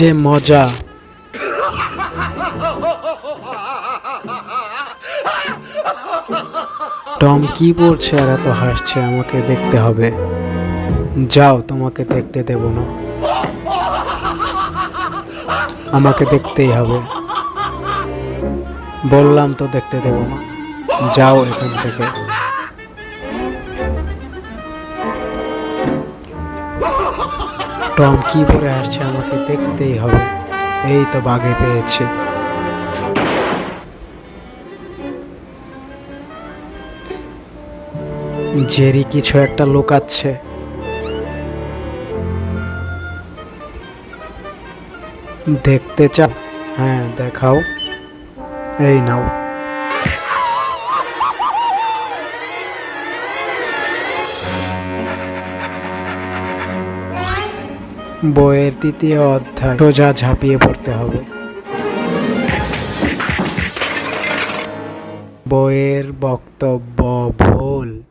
যে মজা! টম কি পড়ছে আর এত হাসছে? আমাকে দেখতে হবে। যাও, তোমাকে দেখতে দেব না। আমাকে দেখতেই হবে। বললাম তো দেখতে দেব না। যাও এখান থেকে। টম কি পরে আসছে? আমাকে দেখতেই হবে। এই তো বাগে পেয়েছে। জেরি কিছু একটা লুকাচ্ছে। দেখতে চাও? হ্যাঁ, দেখাও। এই নাও। বইয়ের তৃতীয় অধ্যায়, সোজা ঝাঁপিয়ে পড়তে হবে। বইয়ের বক্তব্য ভুল।